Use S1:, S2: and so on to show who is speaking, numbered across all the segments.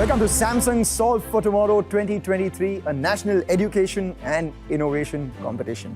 S1: Welcome to Samsung Solve for Tomorrow 2023, a national education and innovation competition.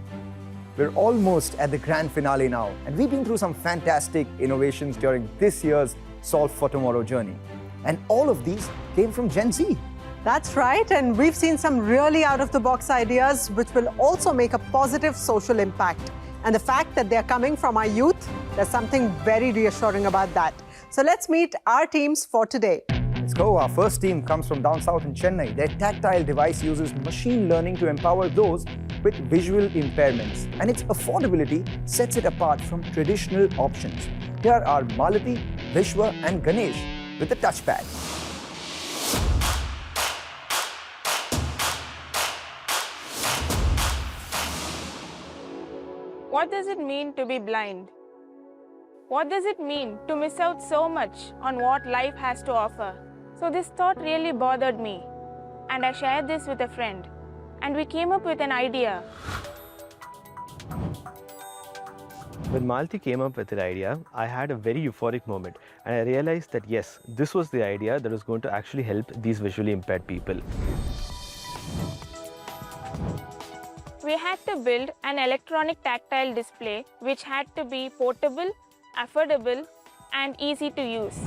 S1: We're almost at the grand finale now, and we've been through some fantastic innovations during this year's Solve for Tomorrow journey. And all of these came from Gen Z.
S2: That's right, and we've seen some really out-of-the-box ideas which will also make a positive social impact. And the fact that they're coming from our youth, there's something very reassuring about that. So let's meet our teams for today.
S1: Let's go. Our first team comes from down south in Chennai. Their tactile device uses machine learning to empower those with visual impairments, and its affordability sets it apart from traditional options. Here are Malati, Vishwa and Ganesh with the TouchPad.
S3: What does it mean to be blind? What does it mean to miss out so much on what life has to offer? So this thought really bothered me, and I shared this with a friend, and we came up with an idea.
S4: When Malti came up with the idea, I had a very euphoric moment, and I realized that yes, this was the idea that was going to actually help these visually impaired people.
S3: We had to build an electronic tactile display which had to be portable, affordable, and easy to use.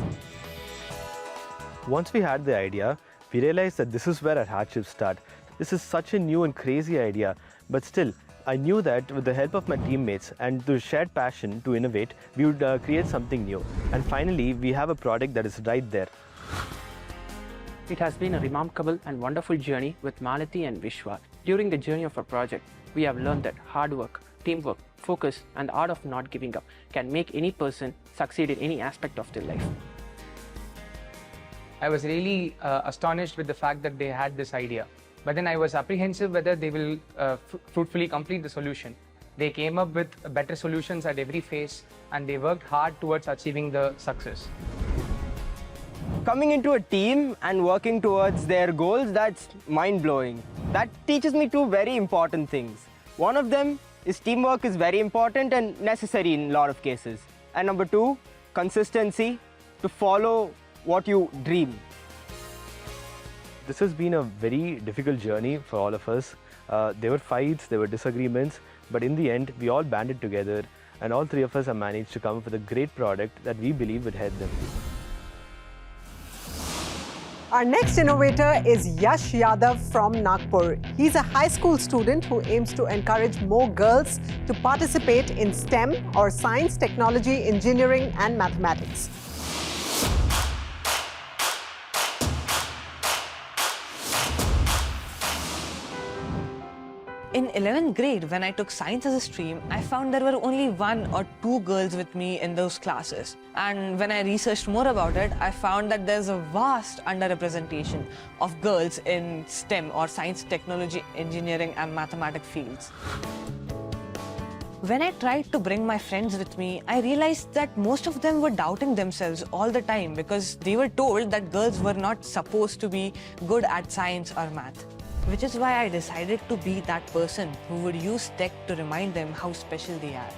S4: Once we had the idea, we realized that this is where our hardships start. This is such a new and crazy idea, but still, I knew that with the help of my teammates and the shared passion to innovate, we would create something new. And finally, we have a product that is right there.
S5: It has been a remarkable and wonderful journey with Malati and Vishwa. During the journey of our project, we have learned that hard work, teamwork, focus, and the art of not giving up can make any person succeed in any aspect of their life.
S6: I was really astonished with the fact that they had this idea. But then I was apprehensive whether they will fruitfully complete the solution. They came up with better solutions at every phase, and they worked hard towards achieving the success.
S7: Coming into a team and working towards their goals, that's mind-blowing. That teaches me two very important things. One of them is teamwork is very important and necessary in a lot of cases. And number two, consistency, to follow what you dream.
S4: This has been a very difficult journey for all of us. There were fights, there were disagreements, but in the end, we all banded together, and all three of us have managed to come up with a great product that we believe would help them.
S2: Our next innovator is Yash Yadav from Nagpur. He's a high school student who aims to encourage more girls to participate in STEM or science, technology, engineering and mathematics.
S8: In 11th grade, when I took science as a stream, I found there were only 1 or 2 girls with me in those classes. And when I researched more about it, I found that there's a vast underrepresentation of girls in STEM or science, technology, engineering and mathematics fields. When I tried to bring my friends with me, I realized that most of them were doubting themselves all the time because they were told that girls were not supposed to be good at science or math. Which is why I decided to be that person who would use tech to remind them how special they are.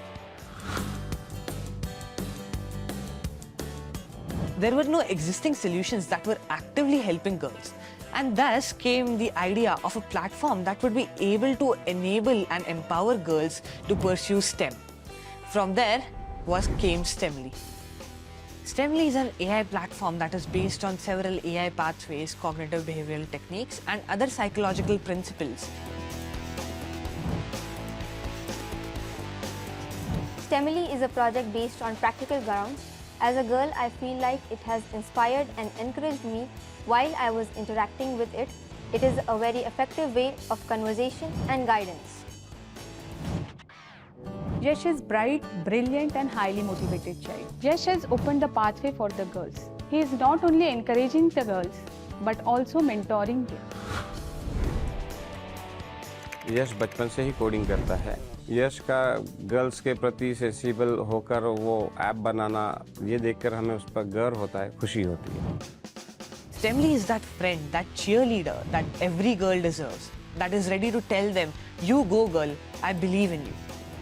S8: There were no existing solutions that were actively helping girls. And thus came the idea of a platform that would be able to enable and empower girls to pursue STEM. From there came STEMly. STEMly is an AI platform that is based on several AI pathways, cognitive behavioral techniques, and other psychological principles.
S9: STEMly is a project based on practical grounds. As a girl, I feel like it has inspired and encouraged me while I was interacting with it. It is a very effective way of conversation and guidance.
S10: Yash is bright, brilliant and highly motivated child. Yash has opened the pathway for the girls. He is not only encouraging the girls, but also mentoring them.
S11: यश बचपन से ही coding करता है। यश का girls के प्रति sensible होकर वो app बनाना, ये देखकर हमें उस पर गर्व होता है, खुशी होती है।
S8: STEMly is that friend, that cheerleader that every girl deserves, that is ready to tell them, you go girl, I believe in you.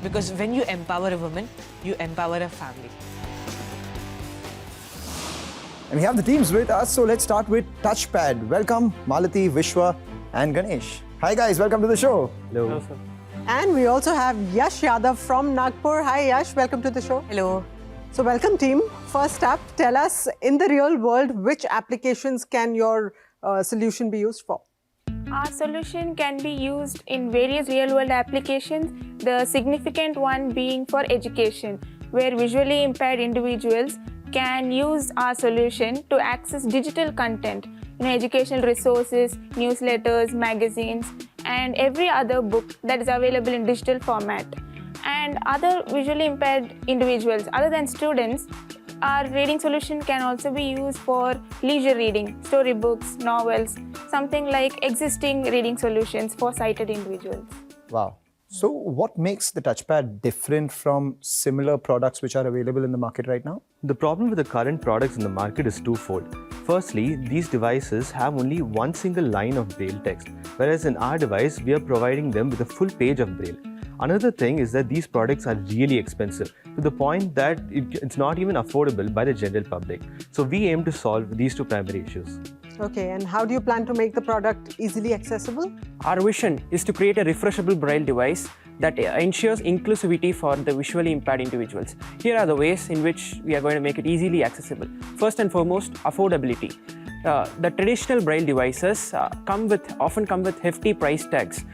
S8: Because when you empower a woman, you empower a family.
S1: And we have the teams with us, so let's start with TouchPad. Welcome, Malati, Vishwa, and Ganesh. Hi guys, welcome to the show.
S4: Hello.
S2: And we also have Yash Yadav from Nagpur. Hi Yash, welcome to the show.
S8: Hello.
S2: So welcome team. First up, tell us in the real world, which applications can your solution be used for?
S3: Our solution can be used in various real-world applications, the significant one being for education, where visually impaired individuals can use our solution to access digital content, educational resources, newsletters, magazines, and every other book that is available in digital format. And other visually impaired individuals, other than students, our reading solution can also be used for leisure reading, storybooks, novels, something like existing reading solutions for sighted individuals.
S1: Wow. So what makes the TouchPad different from similar products which are available in the market right now?
S4: The problem with the current products in the market is twofold. Firstly, these devices have only one single line of Braille text, whereas in our device, we are providing them with a full page of Braille. Another thing is that these products are really expensive, to the point that it's not even affordable by the general public. So we aim to solve these two primary issues.
S2: Okay, and how do you plan to make the product easily accessible?
S5: Our vision is to create a refreshable braille device that ensures inclusivity for the visually impaired individuals. Here are the ways in which we are going to make it easily accessible. First and foremost, affordability. The traditional braille devices often come with hefty price tags,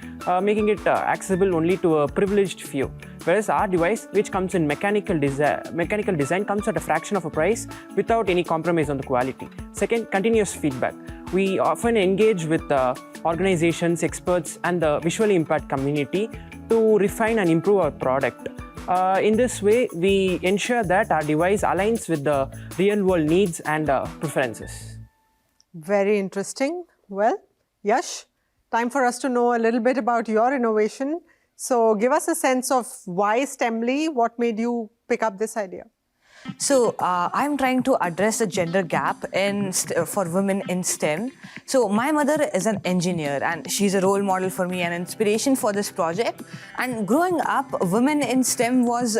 S5: making it accessible only to a privileged few. Whereas our device, which comes in mechanical design, comes at a fraction of a price without any compromise on the quality. Second, continuous feedback. We often engage with organizations, experts, and the visually impaired community to refine and improve our product. In this way, we ensure that our device aligns with the real-world needs and preferences.
S2: Very interesting. Well, Yash, time for us to know a little bit about your innovation. So give us a sense of why STEMly, what made you pick up this idea?
S8: So I'm trying to address the gender gap for women in STEM. So my mother is an engineer and she's a role model for me and inspiration for this project. And growing up, women in STEM was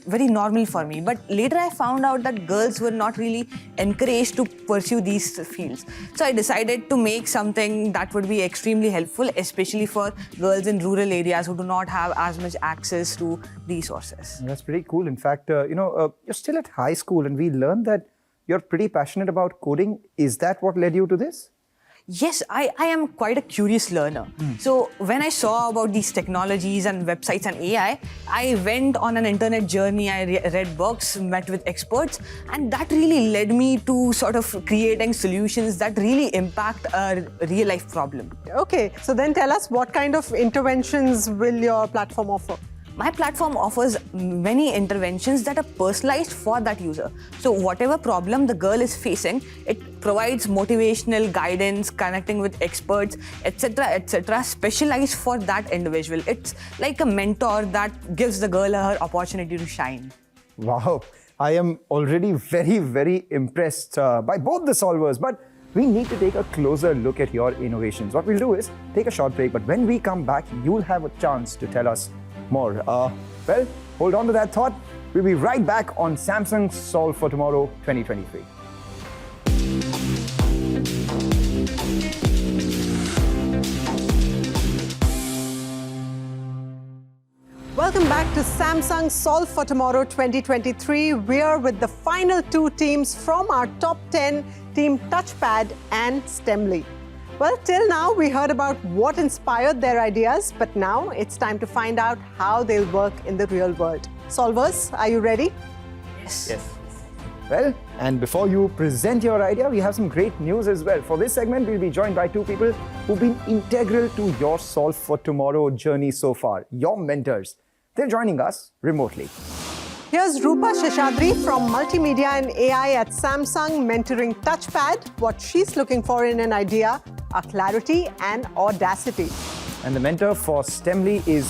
S8: very normal for me. But later I found out that girls were not really encouraged to pursue these fields. So I decided to make something that would be extremely helpful, especially for girls in rural areas who do not have as much access to resources.
S1: That's pretty cool. In fact, you're still at high school and we learned that you're pretty passionate about coding. Is that what led you to this?
S8: Yes, I am quite a curious learner. So when I saw about these technologies and websites and AI, I went on an internet journey. I read books, met with experts, and that really led me to sort of creating solutions that really impact a real life problem.
S2: Okay, so then tell us what kind of interventions will your platform offer?
S8: My platform offers many interventions that are personalized for that user. So whatever problem the girl is facing, it provides motivational guidance, connecting with experts, etc., specialized for that individual. It's like a mentor that gives the girl her opportunity to shine.
S1: Wow, I am already very, very impressed by both the solvers, but we need to take a closer look at your innovations. What we'll do is take a short break, but when we come back, you'll have a chance to tell us more. Well, hold on to that thought. We'll be right back on Samsung Solve for Tomorrow 2023.
S2: Welcome back to Samsung Solve for Tomorrow 2023. We're with the final two teams from our top 10, Team TouchPad and STEMly. Well, till now, we heard about what inspired their ideas, but now it's time to find out how they'll work in the real world. Solvers, are you ready?
S8: Yes.
S1: Well, and before you present your idea, we have some great news as well. For this segment, we'll be joined by two people who've been integral to your Solve for Tomorrow journey so far, your mentors. They're joining us remotely.
S2: Here's Rupa Sheshadri from Multimedia and AI at Samsung mentoring TouchPad. What she's looking for in an idea are clarity and audacity.
S1: And the mentor for STEMly is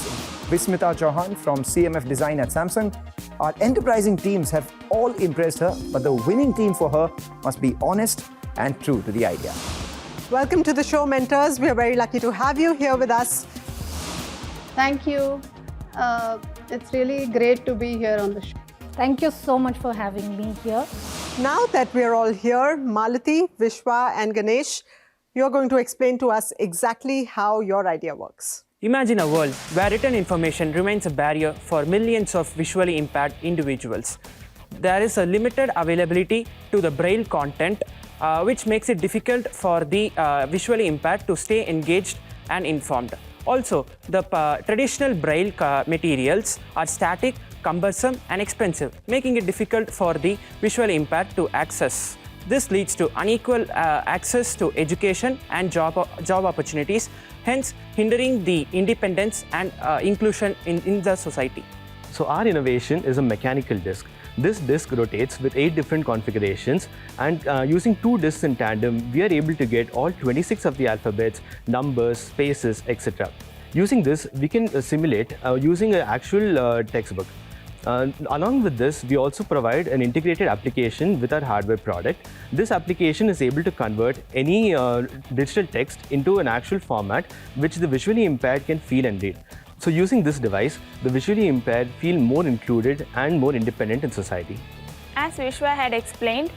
S1: Vismita Chauhan from CMF Design at Samsung. Our enterprising teams have all impressed her, but the winning team for her must be honest and true to the idea.
S2: Welcome to the show, mentors. We are very lucky to have you here with us.
S12: Thank you. It's really great to be here on the show.
S10: Thank you so much for having me here.
S2: Now that we are all here, Malati, Vishwa, and Ganesh, you're going to explain to us exactly how your idea works.
S5: Imagine a world where written information remains a barrier for millions of visually impaired individuals. There is a limited availability to the braille content, which makes it difficult for the visually impaired to stay engaged and informed. Also, the traditional braille materials are static, cumbersome, and expensive, making it difficult for the visually impaired to access. This leads to unequal access to education and job opportunities, hence hindering the independence and inclusion in the society.
S4: So our innovation is a mechanical disc. This disc rotates with 8 different configurations, and using 2 discs in tandem, we are able to get all 26 of the alphabets, numbers, spaces, etc. Using this, we can simulate using an actual textbook. Along with this, we also provide an integrated application with our hardware product. This application is able to convert any digital text into an actual format which the visually impaired can feel and read. So using this device, the visually impaired feel more included and more independent in society.
S3: As Vishwa had explained,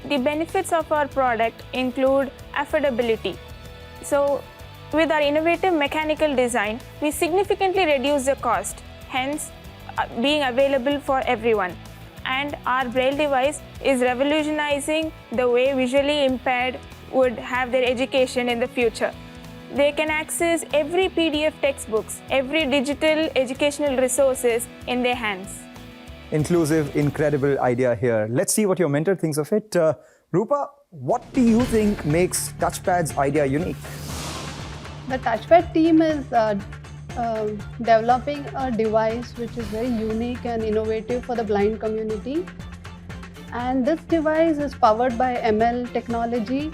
S3: the benefits of our product include affordability. So with our innovative mechanical design, we significantly reduce the cost, hence being available for everyone. And our braille device is revolutionizing the way visually impaired would have their education in the future. They can access every PDF textbooks, every digital educational resources in their hands.
S1: Inclusive, incredible idea here. Let's see what your mentor thinks of it. Rupa, what do you think makes TouchPad's idea unique?
S12: The TouchPad team is developing a device which is very unique and innovative for the blind community. And this device is powered by ML technology.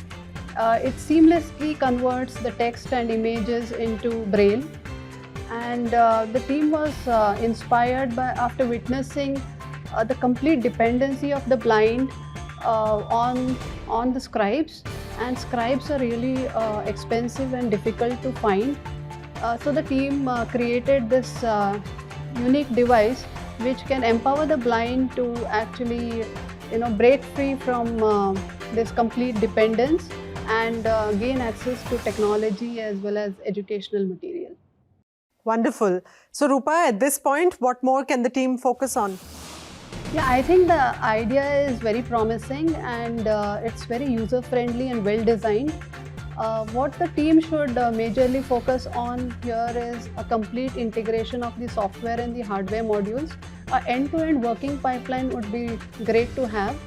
S12: It seamlessly converts the text and images into braille. And the team was inspired by after witnessing the complete dependency of the blind on the scribes, and scribes are really expensive and difficult to find. So the team created this unique device which can empower the blind to actually break free from this complete dependence and gain access to technology as well as educational material.
S2: Wonderful. So Rupa, at this point, what more can the team focus on?
S12: Yeah, I think the idea is very promising and it's very user-friendly and well-designed. What the team should majorly focus on here is a complete integration of the software and the hardware modules. An end-to-end working pipeline would be great to have.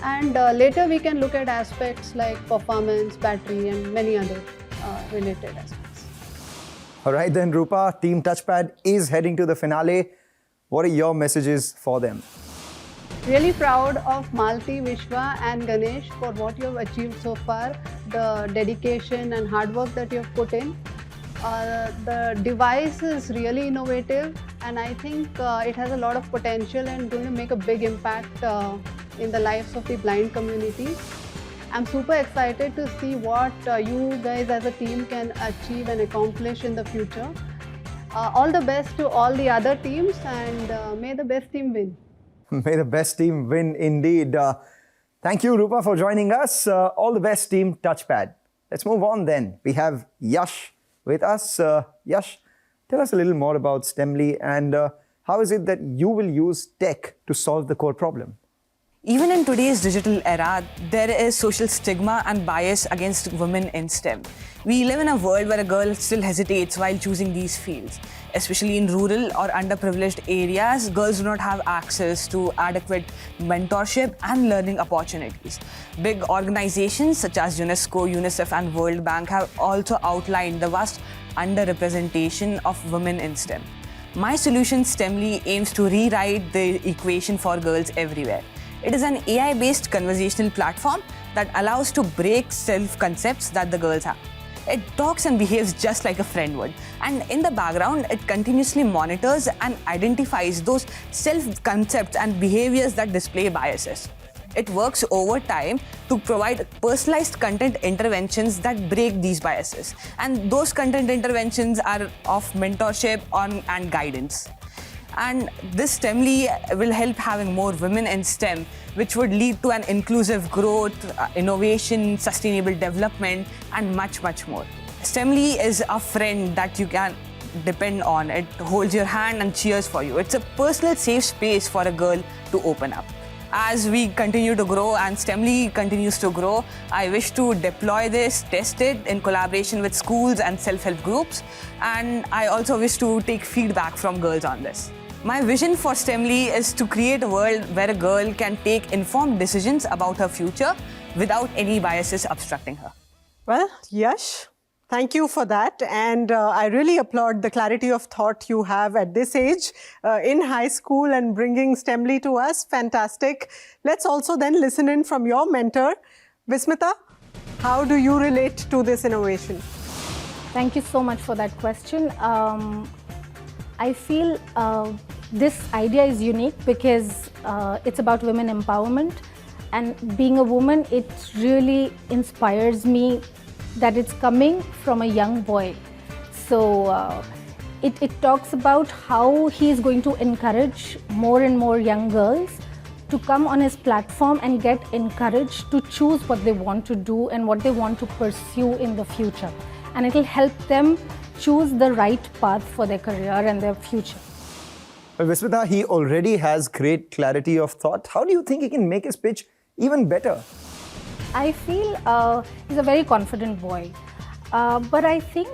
S12: And later we can look at aspects like performance, battery, and many other related aspects.
S1: All right then, Rupa, Team TouchPad is heading to the finale. What are your messages for them?
S12: Really proud of Malati, Vishwa, and Ganesh for what you have achieved so far, the dedication and hard work that you have put in. The device is really innovative, and I think it has a lot of potential and going to make a big impact in the lives of the blind community. I'm super excited to see what you guys as a team can achieve and accomplish in the future. All the best to all the other teams, and may the best team win.
S1: May the best team win indeed. Thank you, Rupa, for joining us. All the best, Team TouchPad. Let's move on then. We have Yash with us. Yash, tell us a little more about STEMly and how is it that you will use tech to solve the core problem?
S8: Even in today's digital era, there is social stigma and bias against women in STEM. We live in a world where a girl still hesitates while choosing these fields. Especially in rural or underprivileged areas, girls do not have access to adequate mentorship and learning opportunities. Big organizations such as UNESCO, UNICEF, and World Bank have also outlined the vast underrepresentation of women in STEM. My solution, STEMly, aims to rewrite the equation for girls everywhere. It is an AI-based conversational platform that allows to break self-concepts that the girls have. It talks and behaves just like a friend would. And in the background, it continuously monitors and identifies those self-concepts and behaviors that display biases. It works over time to provide personalized content interventions that break these biases. And those content interventions are of mentorship and guidance. And this STEMly will help having more women in STEM which would lead to an inclusive growth, innovation, sustainable development, and much, much more. STEMly is a friend that you can depend on. It holds your hand and cheers for you. It's a personal safe space for a girl to open up. As we continue to grow and STEMly continues to grow, I wish to deploy this, test it in collaboration with schools and self-help groups. And I also wish to take feedback from girls on this. My vision for STEMly is to create a world where a girl can take informed decisions about her future without any biases obstructing her.
S2: Well, Yash, thank you for that. And I really applaud the clarity of thought you have at this age in high school and bringing STEMly to us. Fantastic. Let's also then listen in from your mentor. Vismita, how do you relate to this innovation?
S13: Thank you so much for that question. I feel this idea is unique because it's about women empowerment. And being a woman, it really inspires me that it's coming from a young boy. So it talks about how he is going to encourage more and more young girls to come on his platform and get encouraged to choose what they want to do and what they want to pursue in the future. And it will help them choose the right path for their career and their future.
S1: Well, Vismita, he already has great clarity of thought. How do you think he can make his pitch even better?
S13: I feel he's a very confident boy, but I think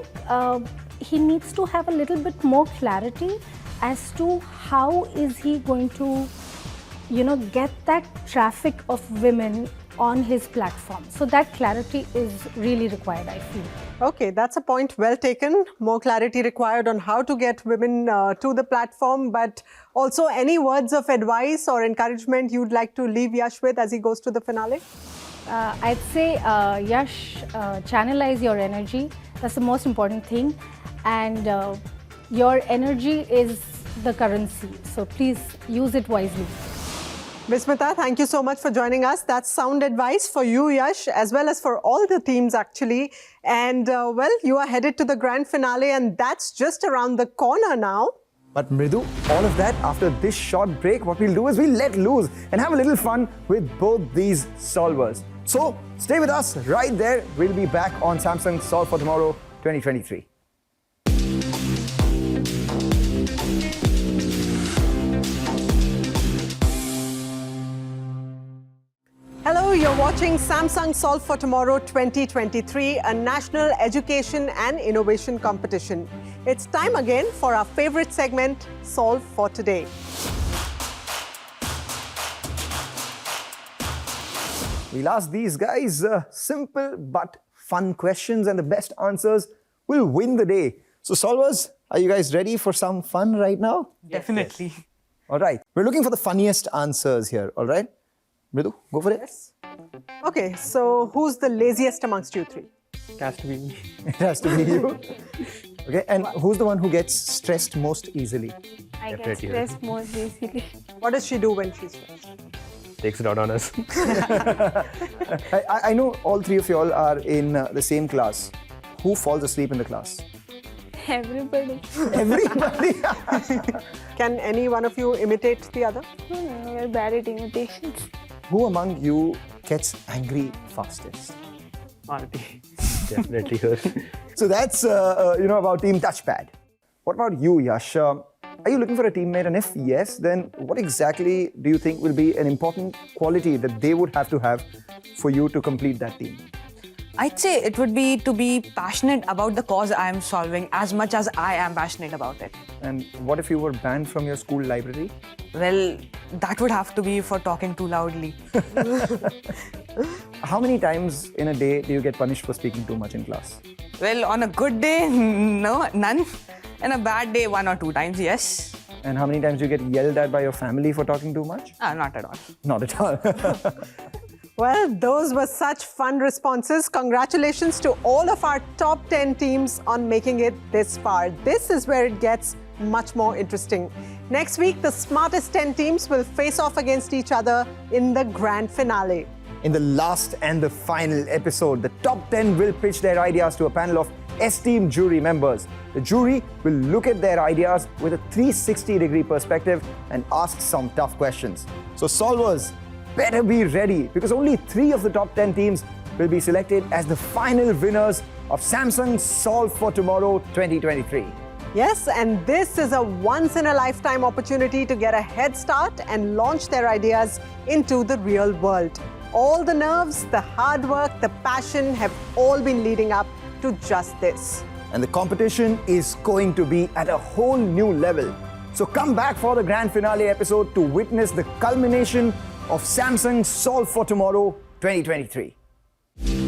S13: he needs to have a little bit more clarity as to how is he going to, get that traffic of women on his platform. So that clarity is really required, I feel.
S2: Okay, that's a point well taken. More clarity required on how to get women to the platform, but also any words of advice or encouragement you'd like to leave Yash with as he goes to the finale?
S13: I'd say, Yash, channelize your energy. That's the most important thing. And your energy is the currency. So please use it wisely.
S2: Vismita, thank you so much for joining us. That's sound advice for you, Yash, as well as for all the teams, actually. And, well, you are headed to the grand finale, and that's just around the corner now.
S1: But Mridu, all of that after this short break, what we'll do is we'll let loose and have a little fun with both these solvers. So stay with us right there. We'll be back on Samsung Solve for Tomorrow 2023.
S2: Hello, you're watching Samsung Solve for Tomorrow 2023, a national education and innovation competition. It's time again for our favorite segment, Solve for Today.
S1: We'll ask these guys simple but fun questions, and the best answers will win the day. So solvers, are you guys ready for some fun right now?
S8: Definitely.
S1: Yes. All right. We're looking for the funniest answers here, all right? Mridu, go for it.
S2: Yes. Okay, so who's the laziest amongst you three?
S5: It has to be me.
S1: It has to be you. Okay, and who's the one who gets stressed most easily?
S3: I get stressed most easily.
S2: What does she do when she's stressed?
S4: Takes it out on us.
S1: I know all three of you all are in the same class. Who falls asleep in the class?
S3: Everybody.
S1: Everybody.
S2: Can any one of you imitate the other?
S3: No, we're bad at imitations.
S1: Who among you gets angry fastest?
S5: Malati.
S4: Definitely her.
S1: So that's about Team TouchPad. What about you, Yash? Are you looking for a teammate? And if yes, then what exactly do you think will be an important quality that they would have to have for you to complete that team?
S8: I'd say it would be to be passionate about the cause I am solving as much as I am passionate about it.
S1: And what if you were banned from your school library?
S8: Well, that would have to be for talking too loudly.
S1: How many times in a day do you get punished for speaking too much in class?
S8: Well, on a good day, no, none. On a bad day, 1 or 2 times, yes.
S1: And how many times do you get yelled at by your family for talking too much?
S8: Not at all.
S1: Not at all.
S2: Well, those were such fun responses. Congratulations to all of our top 10 teams on making it this far. This is where it gets much more interesting. Next week, the smartest 10 teams will face off against each other in the grand finale.
S1: In the last and the final episode, the top 10 will pitch their ideas to a panel of esteemed jury members. The jury will look at their ideas with a 360-degree perspective and ask some tough questions. So solvers, better be ready because only 3 of the top 10 teams will be selected as the final winners of Samsung Solve for Tomorrow 2023.
S2: Yes, and this is a once-in-a-lifetime opportunity to get a head start and launch their ideas into the real world. All the nerves, the hard work, the passion have all been leading up to just this.
S1: And the competition is going to be at a whole new level. So come back for the grand finale episode to witness the culmination of Samsung Solve for Tomorrow 2023.